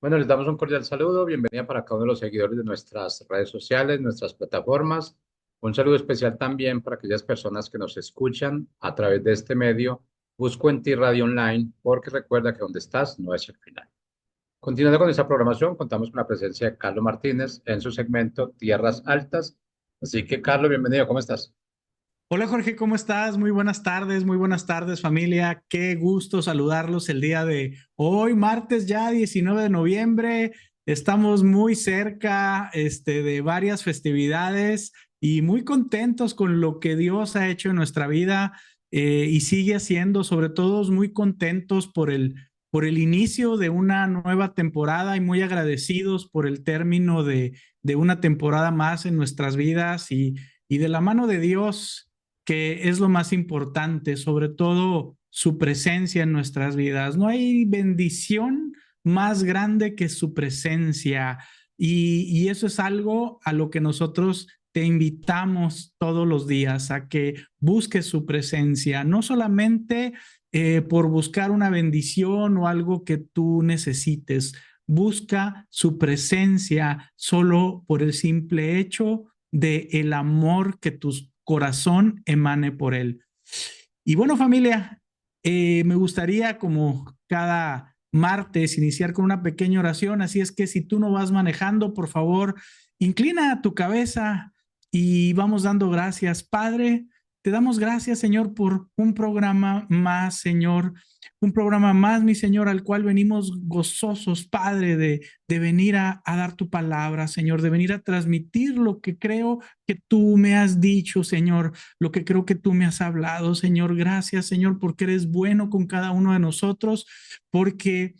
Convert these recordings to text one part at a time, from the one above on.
Bueno, les damos un cordial saludo, bienvenida para cada uno de los seguidores de nuestras redes sociales, nuestras plataformas. Un saludo especial también para aquellas personas que nos escuchan a través de este medio. Busco en ti Radio Online, porque recuerda que donde estás no es el final. Continuando con esta programación, contamos con la presencia de Carlos Martínez en su segmento Tierras Altas. Así que, Carlos, bienvenido, ¿cómo estás? Hola Jorge, ¿cómo estás? Muy buenas tardes familia. Qué gusto saludarlos el día de hoy, martes ya 19 de noviembre. Estamos muy cerca de varias festividades y muy contentos con lo que Dios ha hecho en nuestra vida y sigue haciendo, sobre todo muy contentos por el inicio de una nueva temporada y muy agradecidos por el término de una temporada más en nuestras vidas y de la mano de Dios que es lo más importante, sobre todo su presencia en nuestras vidas. No hay bendición más grande que su presencia y eso es algo a lo que nosotros te invitamos todos los días, a que busques su presencia, no solamente por buscar una bendición o algo que tú necesites. Busca su presencia solo por el simple hecho de el amor que tu corazón emane por él. Y bueno, familia, me gustaría como cada martes iniciar con una pequeña oración, así es que si tú no vas manejando, por favor, inclina tu cabeza y vamos dando gracias. Padre, te damos gracias, Señor, por un programa más, Señor, un programa más, mi Señor, al cual venimos gozosos, Padre, de venir a dar tu palabra, Señor, de venir a transmitir lo que creo que tú me has dicho, Señor, lo que creo que tú me has hablado, Señor. Gracias, Señor, porque eres bueno con cada uno de nosotros, porque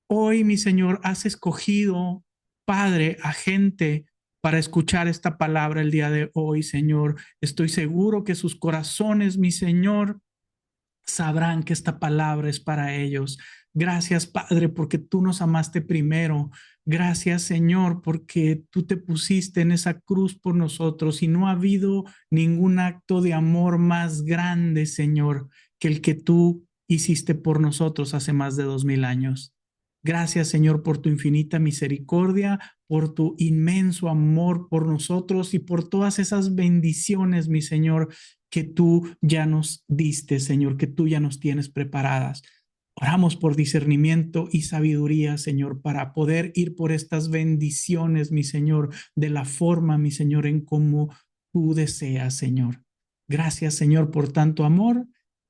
hoy, mi Señor, has escogido, Padre, a gente para escuchar esta palabra el día de hoy, Señor. Estoy seguro que sus corazones, mi Señor, sabrán que esta palabra es para ellos. Gracias, Padre, porque tú nos amaste primero. Gracias, Señor, porque tú te pusiste en esa cruz por nosotros y no ha habido ningún acto de amor más grande, Señor, que el que tú hiciste por nosotros hace más de 2000 años. Gracias, Señor, por tu infinita misericordia, por tu inmenso amor por nosotros y por todas esas bendiciones, mi Señor, que tú ya nos diste, Señor, que tú ya nos tienes preparadas. Oramos por discernimiento y sabiduría, Señor, para poder ir por estas bendiciones, mi Señor, de la forma, mi Señor, en cómo tú deseas, Señor. Gracias, Señor, por tanto amor.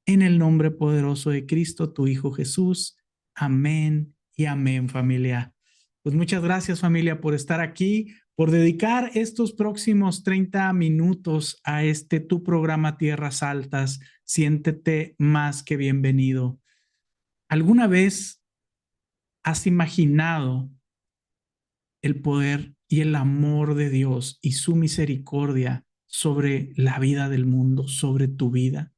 En el nombre poderoso de Cristo, tu Hijo Jesús. Amén y amén, familia. Pues muchas gracias, familia, por estar aquí, por dedicar estos próximos 30 minutos a este tu programa Tierras Altas. Siéntete más que bienvenido. ¿Alguna vez has imaginado el poder y el amor de Dios y su misericordia sobre la vida del mundo, sobre tu vida?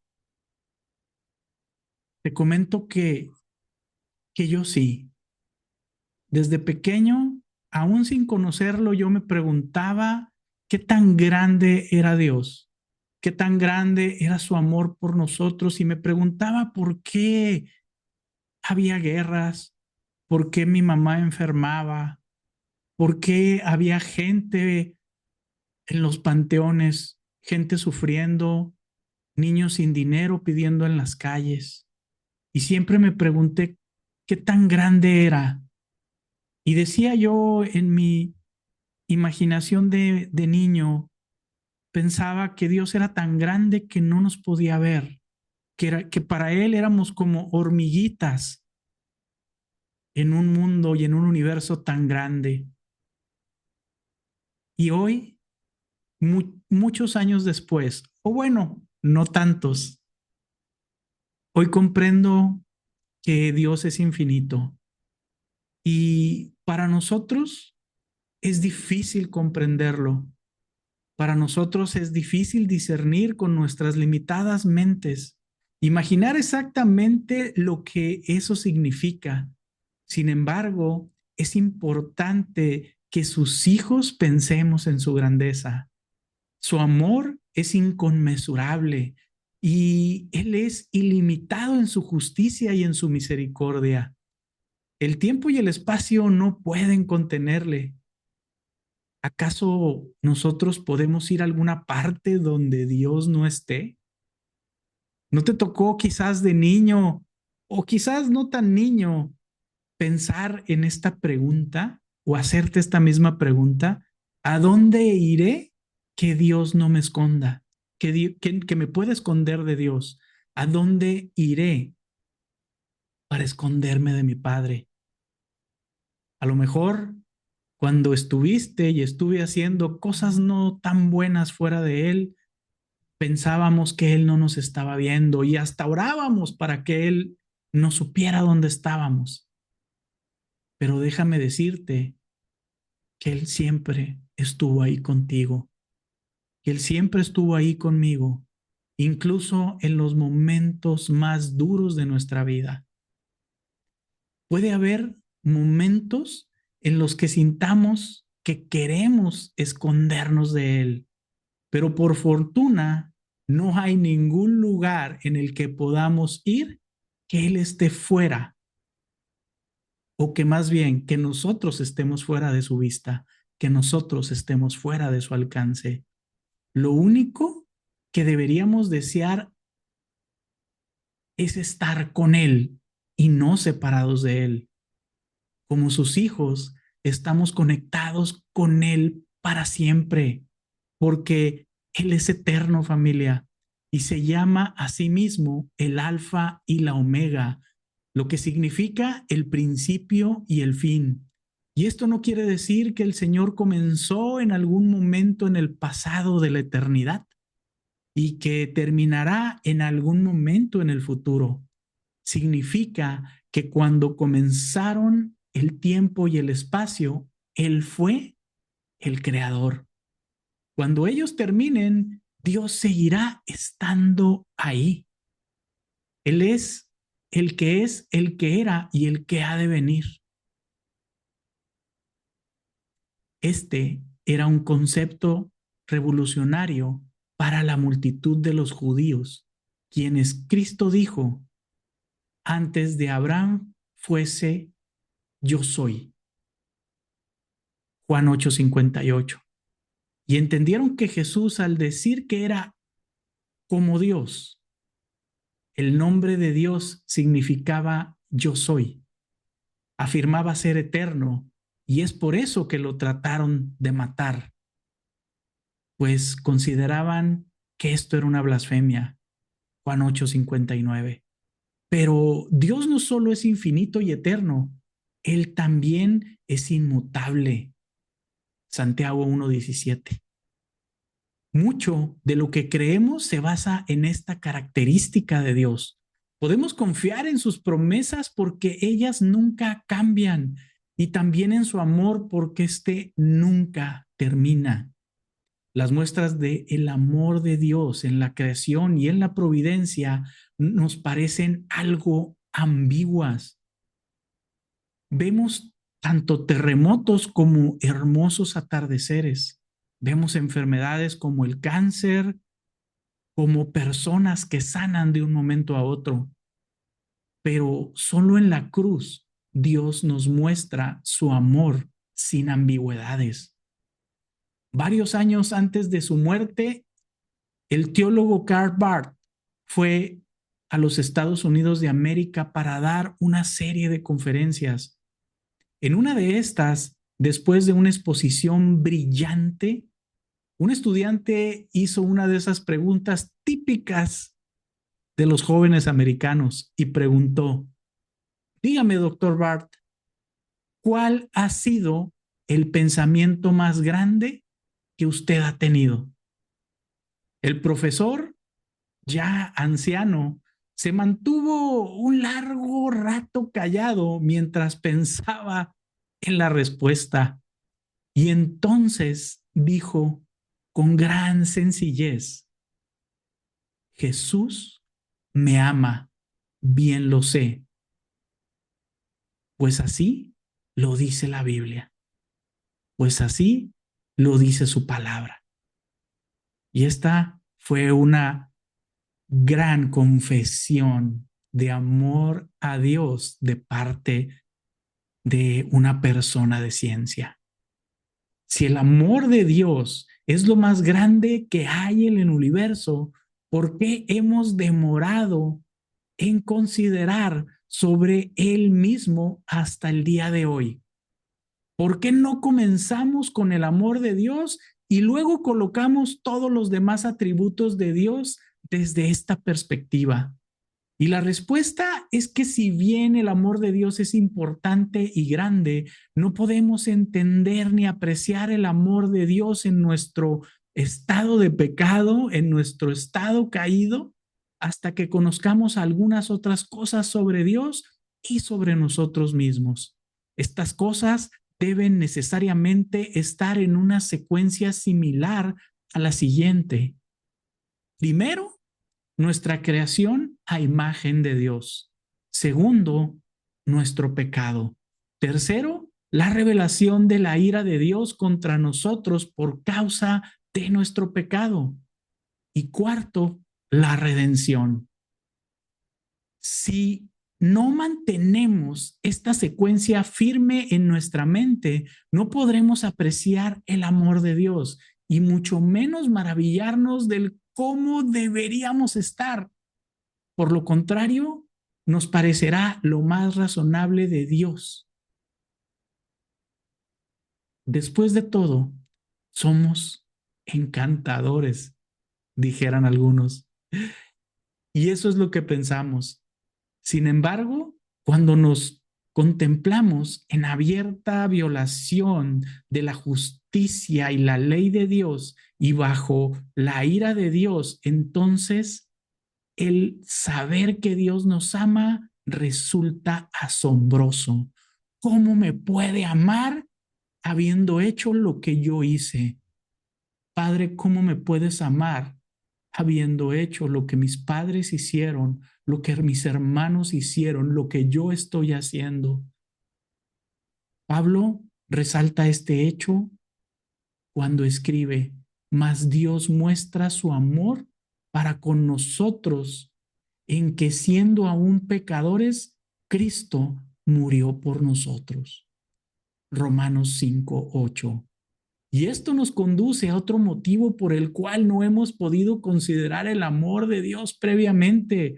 Te comento que yo sí. Desde pequeño, aún sin conocerlo, yo me preguntaba qué tan grande era Dios, qué tan grande era su amor por nosotros y me preguntaba por qué había guerras, por qué mi mamá enfermaba, por qué había gente en los panteones, gente sufriendo, niños sin dinero pidiendo en las calles. Y siempre me pregunté qué tan grande era. Y decía yo en mi imaginación de niño, pensaba que Dios era tan grande que no nos podía ver, que para Él éramos como hormiguitas en un mundo y en un universo tan grande. Y hoy, muchos años después, o bueno, no tantos, hoy comprendo que Dios es infinito. Y para nosotros es difícil comprenderlo. Para nosotros es difícil discernir con nuestras limitadas mentes, imaginar exactamente lo que eso significa. Sin embargo, es importante que sus hijos pensemos en su grandeza. Su amor es inconmensurable y Él es ilimitado en su justicia y en su misericordia. El tiempo y el espacio no pueden contenerle. ¿Acaso nosotros podemos ir a alguna parte donde Dios no esté? ¿No te tocó quizás de niño o quizás no tan niño pensar en esta pregunta o hacerte esta misma pregunta? ¿A dónde iré que Dios no me esconda? Que me pueda esconder de Dios. ¿A dónde iré para esconderme de mi Padre? A lo mejor cuando estuviste y estuve haciendo cosas no tan buenas fuera de Él, pensábamos que Él no nos estaba viendo y hasta orábamos para que Él no supiera dónde estábamos. Pero déjame decirte que Él siempre estuvo ahí contigo, que Él siempre estuvo ahí conmigo, incluso en los momentos más duros de nuestra vida. Puede haber momentos en los que sintamos que queremos escondernos de Él, pero por fortuna no hay ningún lugar en el que podamos ir que Él esté fuera, o que más bien que nosotros estemos fuera de su vista, que nosotros estemos fuera de su alcance. Lo único que deberíamos desear es estar con Él y no separados de Él. Como sus hijos, estamos conectados con Él para siempre, porque Él es eterno, familia, y se llama a sí mismo el Alfa y la Omega, lo que significa el principio y el fin. Y esto no quiere decir que el Señor comenzó en algún momento en el pasado de la eternidad y que terminará en algún momento en el futuro. Significa que cuando comenzaron el tiempo y el espacio, Él fue el creador. Cuando ellos terminen, Dios seguirá estando ahí. Él es, el que era y el que ha de venir. Este era un concepto revolucionario para la multitud de los judíos, quienes Cristo dijo, antes de Abraham fuese yo soy. Juan 8:58. Y entendieron que Jesús, al decir que era como Dios, el nombre de Dios significaba yo soy, afirmaba ser eterno, y es por eso que lo trataron de matar, pues consideraban que esto era una blasfemia. Juan 8:59. Pero Dios no solo es infinito y eterno, Él también es inmutable. Santiago 1:17. Mucho de lo que creemos se basa en esta característica de Dios. Podemos confiar en sus promesas porque ellas nunca cambian y también en su amor porque éste nunca termina. Las muestras de el amor de Dios en la creación y en la providencia nos parecen algo ambiguas. Vemos tanto terremotos como hermosos atardeceres. Vemos enfermedades como el cáncer, como personas que sanan de un momento a otro. Pero solo en la cruz Dios nos muestra su amor sin ambigüedades. Varios años antes de su muerte, el teólogo Karl Barth fue a los Estados Unidos de América para dar una serie de conferencias. En una de estas, después de una exposición brillante, un estudiante hizo una de esas preguntas típicas de los jóvenes americanos y preguntó, dígame, doctor Barth, ¿cuál ha sido el pensamiento más grande que usted ha tenido? El profesor, ya anciano, se mantuvo un largo rato callado mientras pensaba en la respuesta y entonces dijo con gran sencillez, Jesús me ama, bien lo sé, pues así lo dice la Biblia, pues así lo dice su palabra. Y esta fue una gran confesión de amor a Dios de parte de una persona de ciencia. Si el amor de Dios es lo más grande que hay en el universo, ¿por qué hemos demorado en considerar sobre Él mismo hasta el día de hoy? ¿Por qué no comenzamos con el amor de Dios y luego colocamos todos los demás atributos de Dios desde esta perspectiva? Y la respuesta es que si bien el amor de Dios es importante y grande, no podemos entender ni apreciar el amor de Dios en nuestro estado de pecado, en nuestro estado caído, hasta que conozcamos algunas otras cosas sobre Dios y sobre nosotros mismos. Estas cosas deben necesariamente estar en una secuencia similar a la siguiente. Primero, nuestra creación a imagen de Dios. Segundo, nuestro pecado. Tercero, la revelación de la ira de Dios contra nosotros por causa de nuestro pecado. Y cuarto, la redención. Si no mantenemos esta secuencia firme en nuestra mente, no podremos apreciar el amor de Dios y mucho menos maravillarnos del cómo deberíamos estar. Por lo contrario, nos parecerá lo más razonable de Dios. Después de todo, somos encantadores, dijeran algunos. Y eso es lo que pensamos. Sin embargo, cuando nos contemplamos en abierta violación de la justicia y la ley de Dios y bajo la ira de Dios, entonces el saber que Dios nos ama resulta asombroso. ¿Cómo me puede amar habiendo hecho lo que yo hice? Padre, ¿cómo me puedes amar habiendo hecho lo que mis padres hicieron, lo que mis hermanos hicieron, lo que yo estoy haciendo? Pablo resalta este hecho cuando escribe, mas Dios muestra su amor para con nosotros en que siendo aún pecadores, Cristo murió por nosotros. Romanos 5:8. Y esto nos conduce a otro motivo por el cual no hemos podido considerar el amor de Dios previamente.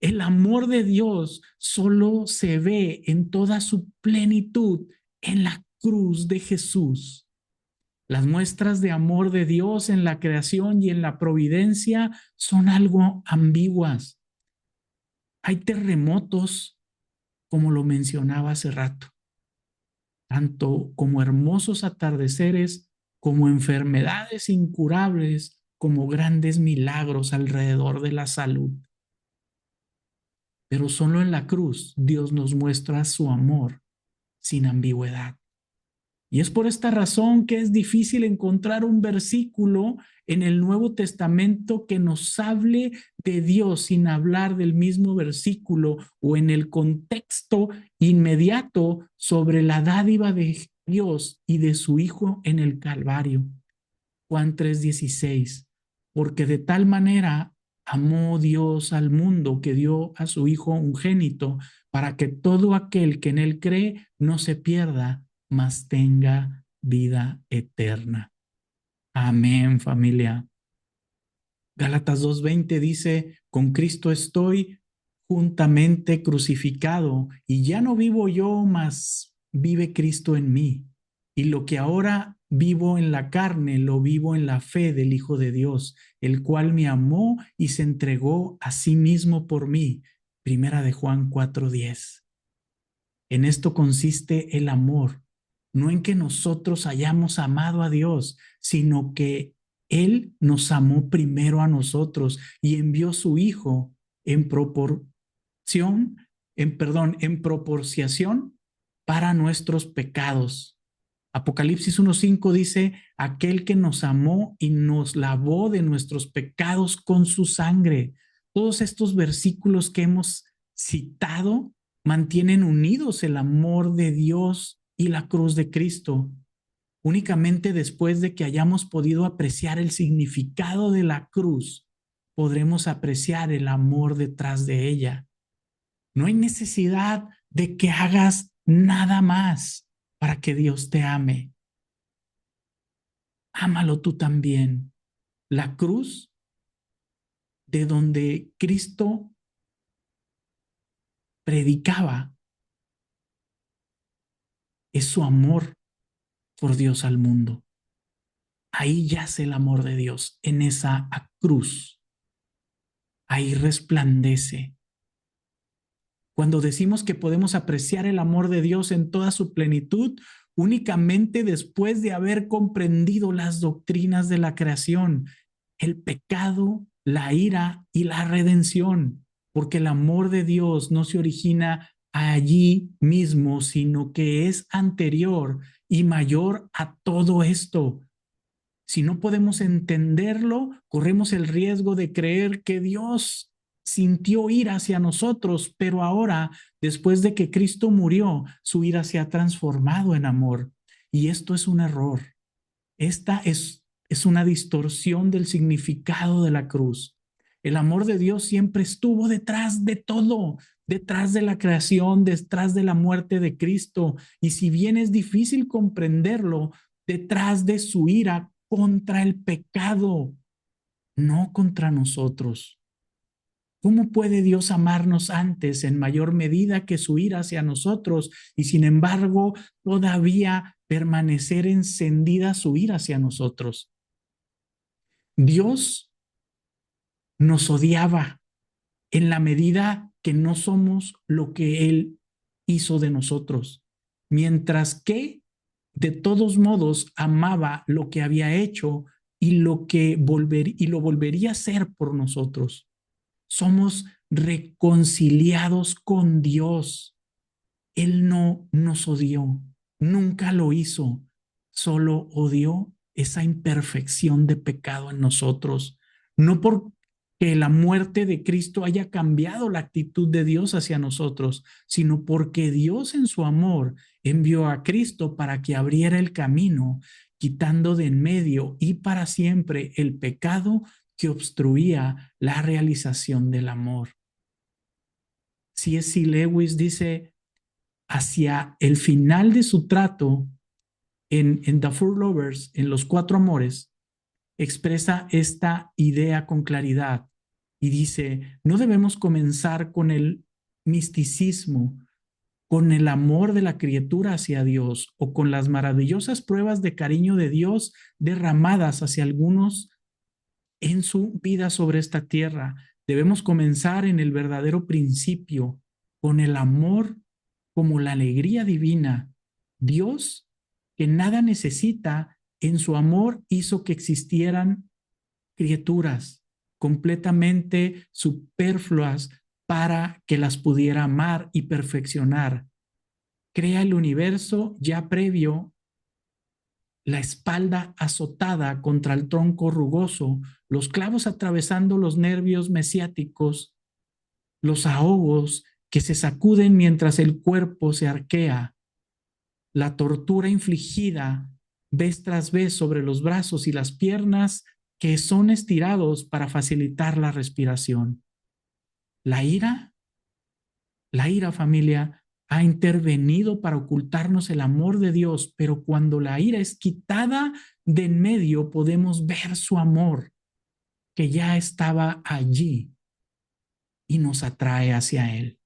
El amor de Dios solo se ve en toda su plenitud en la cruz de Jesús. Las muestras de amor de Dios en la creación y en la providencia son algo ambiguas. Hay terremotos, como lo mencionaba hace rato, tanto como hermosos atardeceres, como enfermedades incurables, como grandes milagros alrededor de la salud. Pero solo en la cruz Dios nos muestra su amor sin ambigüedad. Y es por esta razón que es difícil encontrar un versículo en el Nuevo Testamento que nos hable de Dios sin hablar del mismo versículo o en el contexto inmediato sobre la dádiva de Dios y de su Hijo en el Calvario. Juan 3:16, porque de tal manera amó Dios al mundo que dio a su Hijo unigénito para que todo aquel que en él cree no se pierda, mas tenga vida eterna. Amén, familia. Gálatas 2:20 dice, con Cristo estoy juntamente crucificado y ya no vivo yo, mas vive Cristo en mí. Y lo que ahora vivo en la carne, lo vivo en la fe del Hijo de Dios, el cual me amó y se entregó a sí mismo por mí. Primera de Juan 4:10. En esto consiste el amor, no en que nosotros hayamos amado a Dios, sino que Él nos amó primero a nosotros y envió su Hijo en proporción para nuestros pecados. Apocalipsis 1:5 dice, aquel que nos amó y nos lavó de nuestros pecados con su sangre. Todos estos versículos que hemos citado mantienen unidos el amor de Dios y la cruz de Cristo. Únicamente después de que hayamos podido apreciar el significado de la cruz, podremos apreciar el amor detrás de ella. No hay necesidad de que hagas nada más para que Dios te ame. Ámalo tú también. La cruz de donde Cristo predicaba es su amor por Dios al mundo. Ahí yace el amor de Dios, en esa cruz. Ahí resplandece. Cuando decimos que podemos apreciar el amor de Dios en toda su plenitud, únicamente después de haber comprendido las doctrinas de la creación, el pecado, la ira y la redención, porque el amor de Dios no se origina allí mismo, sino que es anterior y mayor a todo esto. Si no podemos entenderlo, corremos el riesgo de creer que Dios sintió ira hacia nosotros, pero ahora, después de que Cristo murió, su ira se ha transformado en amor. Y esto es un error. Esta es una distorsión del significado de la cruz. El amor de Dios siempre estuvo detrás de todo, detrás de la creación, detrás de la muerte de Cristo. Y si bien es difícil comprenderlo, detrás de su ira contra el pecado, no contra nosotros. ¿Cómo puede Dios amarnos antes en mayor medida que su ira hacia nosotros y sin embargo todavía permanecer encendida su ira hacia nosotros? Dios nos odiaba en la medida que no somos lo que Él hizo de nosotros, mientras que de todos modos amaba lo que había hecho y lo volvería a hacer por nosotros. Somos reconciliados con Dios. Él no nos odió, nunca lo hizo, solo odió esa imperfección de pecado en nosotros. No porque la muerte de Cristo haya cambiado la actitud de Dios hacia nosotros, sino porque Dios en su amor envió a Cristo para que abriera el camino, quitando de en medio y para siempre el pecado que obstruía la realización del amor. C.S. Lewis dice, hacia el final de su trato en The Four Lovers, en Los Cuatro Amores, expresa esta idea con claridad y dice, no debemos comenzar con el misticismo, con el amor de la criatura hacia Dios o con las maravillosas pruebas de cariño de Dios derramadas hacia algunos en su vida sobre esta tierra. Debemos comenzar en el verdadero principio, con el amor como la alegría divina. Dios, que nada necesita, en su amor hizo que existieran criaturas completamente superfluas para que las pudiera amar y perfeccionar. Crea el universo ya previo, la espalda azotada contra el tronco rugoso, los clavos atravesando los nervios mesiáticos, los ahogos que se sacuden mientras el cuerpo se arquea, la tortura infligida vez tras vez sobre los brazos y las piernas que son estirados para facilitar la respiración. La ira, familia, ha intervenido para ocultarnos el amor de Dios, pero cuando la ira es quitada de en medio, podemos ver su amor que ya estaba allí y nos atrae hacia Él.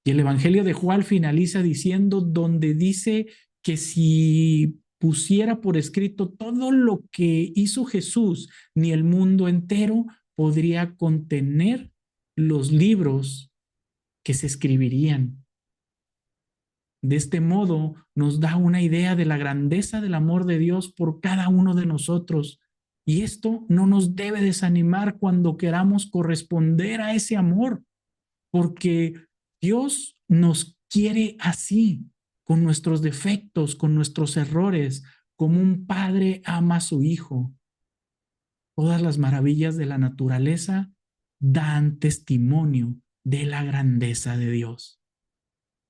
Y el Evangelio de Juan finaliza diciendo, donde dice que si pusiera por escrito todo lo que hizo Jesús, ni el mundo entero podría contener los libros que se escribirían. De este modo nos da una idea de la grandeza del amor de Dios por cada uno de nosotros. Y esto no nos debe desanimar cuando queramos corresponder a ese amor, porque Dios nos quiere así, con nuestros defectos, con nuestros errores, como un padre ama a su hijo. Todas las maravillas de la naturaleza dan testimonio de la grandeza de Dios.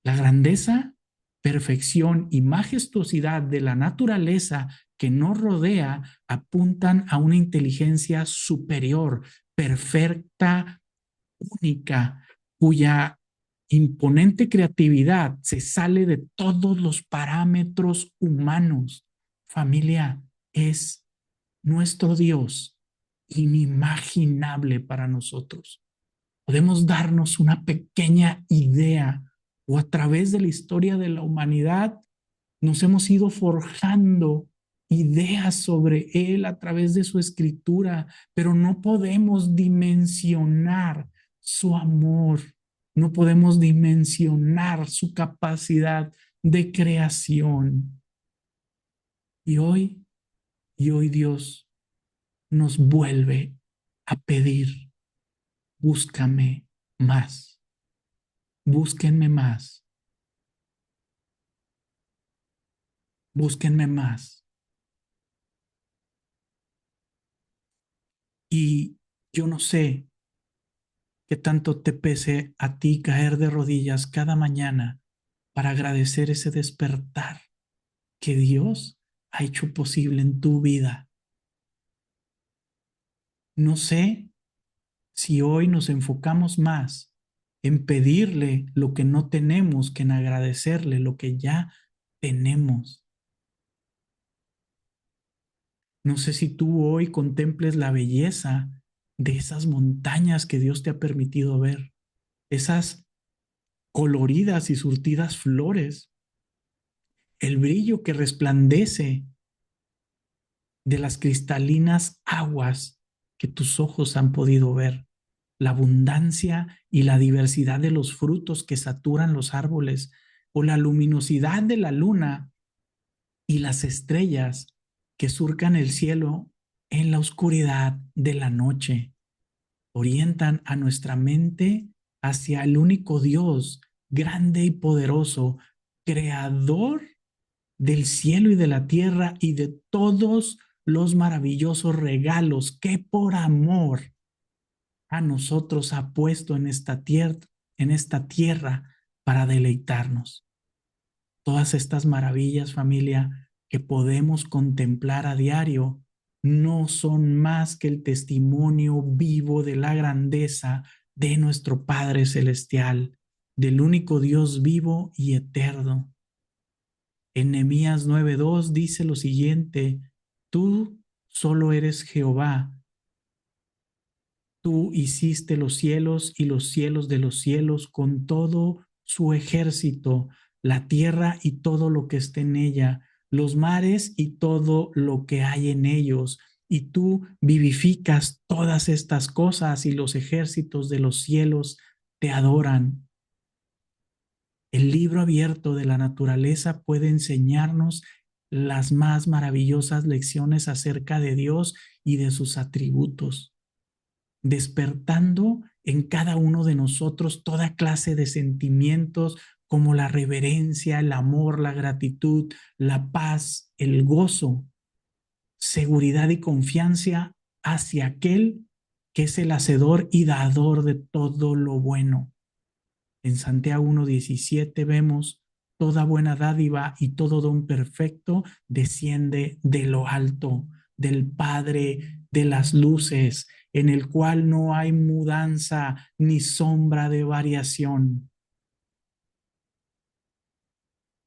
La grandeza, perfección y majestuosidad de la naturaleza que nos rodea apuntan a una inteligencia superior, perfecta, única, cuya imponente creatividad se sale de todos los parámetros humanos. Familia, es nuestro Dios inimaginable para nosotros. Podemos darnos una pequeña idea o a través de la historia de la humanidad nos hemos ido forjando ideas sobre Él a través de su escritura, pero no podemos dimensionar su amor, no podemos dimensionar su capacidad de creación. Y hoy Dios nos vuelve a pedir, búscame más, búsquenme más, búsquenme más. Y yo no sé qué tanto te pese a ti caer de rodillas cada mañana para agradecer ese despertar que Dios ha hecho posible en tu vida. No sé si hoy nos enfocamos más en pedirle lo que no tenemos que en agradecerle lo que ya tenemos. No sé si tú hoy contemples la belleza de esas montañas que Dios te ha permitido ver, esas coloridas y surtidas flores, el brillo que resplandece de las cristalinas aguas que tus ojos han podido ver, la abundancia y la diversidad de los frutos que saturan los árboles, o la luminosidad de la luna y las estrellas que surcan el cielo en la oscuridad de la noche. Orientan a nuestra mente hacia el único Dios, grande y poderoso, creador del cielo y de la tierra y de todos los maravillosos regalos que por amor a nosotros ha puesto en esta tierra para deleitarnos. Todas estas maravillas, familia, que podemos contemplar a diario, no son más que el testimonio vivo de la grandeza de nuestro Padre Celestial, del único Dios vivo y eterno. En Nehemías 9:2 dice lo siguiente: tú solo eres Jehová, tú hiciste los cielos y los cielos de los cielos con todo su ejército, la tierra y todo lo que esté en ella, los mares y todo lo que hay en ellos. Y tú vivificas todas estas cosas y los ejércitos de los cielos te adoran. El libro abierto de la naturaleza puede enseñarnos las más maravillosas lecciones acerca de Dios y de sus atributos, despertando en cada uno de nosotros toda clase de sentimientos como la reverencia, el amor, la gratitud, la paz, el gozo, seguridad y confianza hacia aquel que es el hacedor y dador de todo lo bueno. En Santiago 1:17 vemos: toda buena dádiva y todo don perfecto desciende de lo alto, del Padre de las luces, en el cual no hay mudanza ni sombra de variación.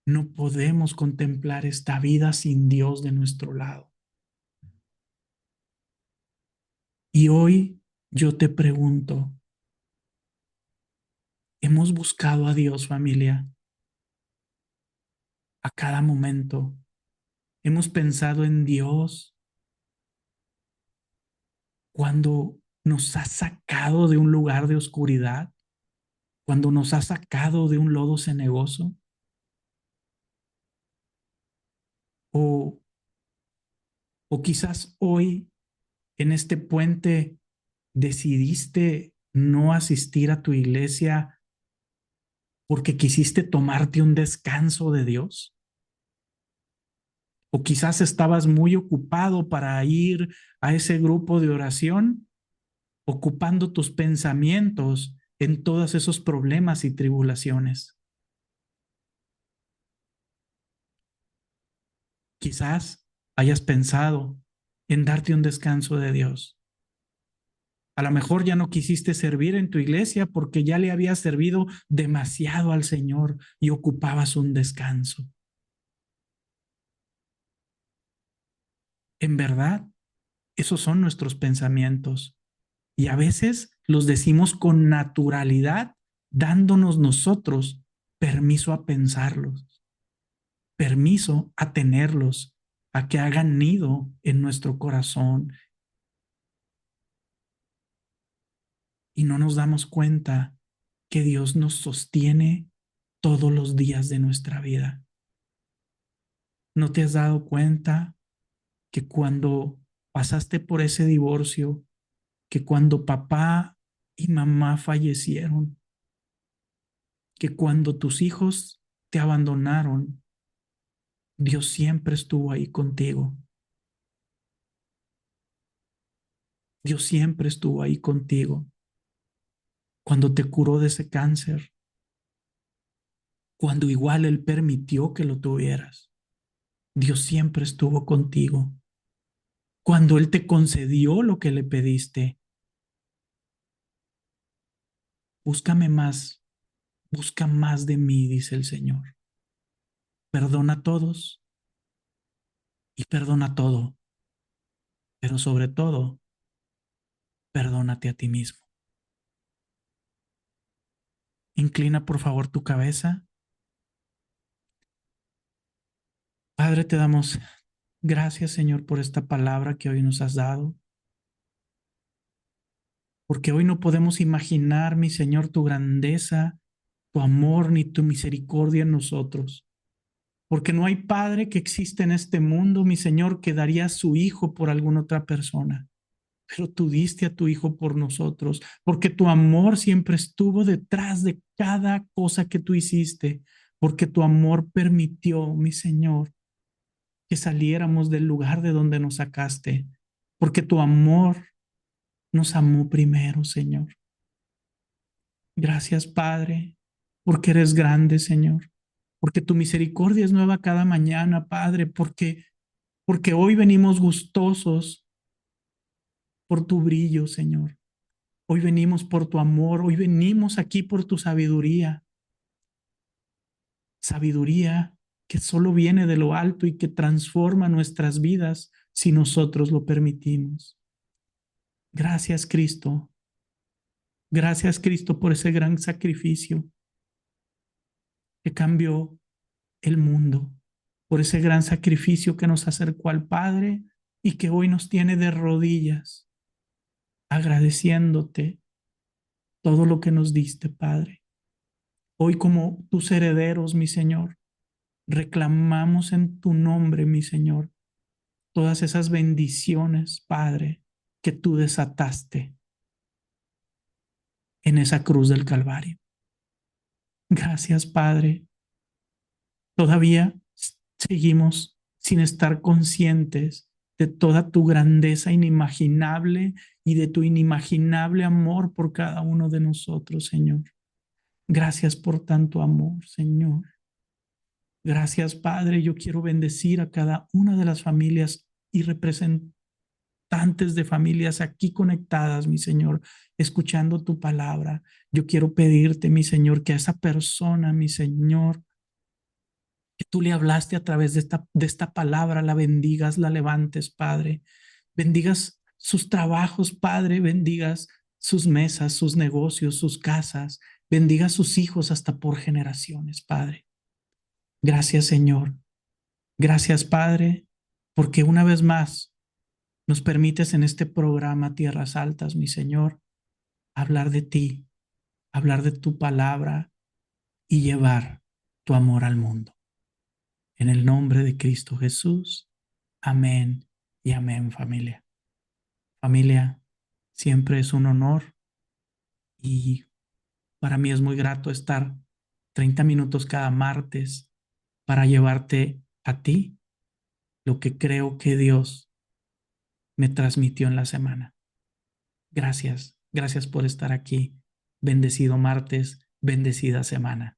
No podemos contemplar esta vida sin Dios de nuestro lado. Y hoy yo te pregunto, ¿hemos buscado a Dios, familia, a cada momento? ¿Hemos pensado en Dios cuando nos ha sacado de un lugar de oscuridad, cuando nos ha sacado de un lodo cenagoso? O, o quizás hoy en este puente decidiste no asistir a tu iglesia porque quisiste tomarte un descanso de Dios. O quizás estabas muy ocupado para ir a ese grupo de oración, ocupando tus pensamientos en todos esos problemas y tribulaciones. Quizás hayas pensado en darte un descanso de Dios, A lo mejor ya no quisiste servir en tu iglesia porque ya le habías servido demasiado al Señor y ocupabas un descanso. En verdad, esos son nuestros pensamientos y a veces los decimos con naturalidad, dándonos nosotros permiso a pensarlos, permiso a tenerlos, a que hagan nido en nuestro corazón, y no nos damos cuenta que Dios nos sostiene todos los días de nuestra vida. ¿No te has dado cuenta que cuando pasaste por ese divorcio, que cuando papá y mamá fallecieron, que cuando tus hijos te abandonaron, Dios siempre estuvo ahí contigo? Dios siempre estuvo ahí contigo. Cuando te curó de ese cáncer, cuando igual Él permitió que lo tuvieras, Dios siempre estuvo contigo. Cuando Él te concedió lo que le pediste, búscame más, busca más de mí, dice el Señor. Perdona a todos y perdona todo, pero sobre todo, perdónate a ti mismo. Inclina por favor tu cabeza. Padre, te damos gracias, Señor, por esta palabra que hoy nos has dado, porque hoy no podemos imaginar, mi Señor, tu grandeza, tu amor ni tu misericordia en nosotros. Porque no hay padre que exista en este mundo, mi Señor, que daría a su hijo por alguna otra persona. Pero tú diste a tu hijo por nosotros, porque tu amor siempre estuvo detrás de cada cosa que tú hiciste, porque tu amor permitió, mi Señor, que saliéramos del lugar de donde nos sacaste, porque tu amor nos amó primero, Señor. Gracias, Padre, porque eres grande, Señor, porque tu misericordia es nueva cada mañana, Padre, porque hoy venimos gustosos por tu brillo, Señor. Hoy venimos por tu amor, hoy venimos aquí por tu sabiduría. Sabiduría que solo viene de lo alto y que transforma nuestras vidas si nosotros lo permitimos. Gracias, Cristo. Gracias, Cristo, por ese gran sacrificio que cambió el mundo, por ese gran sacrificio que nos acercó al Padre y que hoy nos tiene de rodillas, agradeciéndote todo lo que nos diste, Padre. Hoy como tus herederos, mi Señor, reclamamos en tu nombre, mi Señor, todas esas bendiciones, Padre, que tú desataste en esa cruz del Calvario. Gracias, Padre. Todavía seguimos sin estar conscientes de toda tu grandeza inimaginable y de tu inimaginable amor por cada uno de nosotros, Señor. Gracias por tanto amor, Señor. Gracias, Padre. Yo quiero bendecir a cada una de las familias y representantes de familias aquí conectadas, mi Señor, escuchando tu palabra. Yo quiero pedirte, mi Señor, que a esa persona, mi Señor, que tú le hablaste a través de esta palabra, la bendigas, la levantes, Padre. Bendigas sus trabajos, Padre. Bendigas sus mesas, sus negocios, sus casas. Bendiga a sus hijos hasta por generaciones, Padre. Gracias, Señor. Gracias, Padre, porque una vez más nos permites en este programa Tierras Altas, mi Señor, hablar de ti, hablar de tu palabra y llevar tu amor al mundo. En el nombre de Cristo Jesús. Amén y amén, familia. Familia, siempre es un honor y para mí es muy grato estar 30 minutos cada martes para llevarte a ti lo que creo que Dios me transmitió en la semana. Gracias, gracias por estar aquí. Bendecido martes, bendecida semana.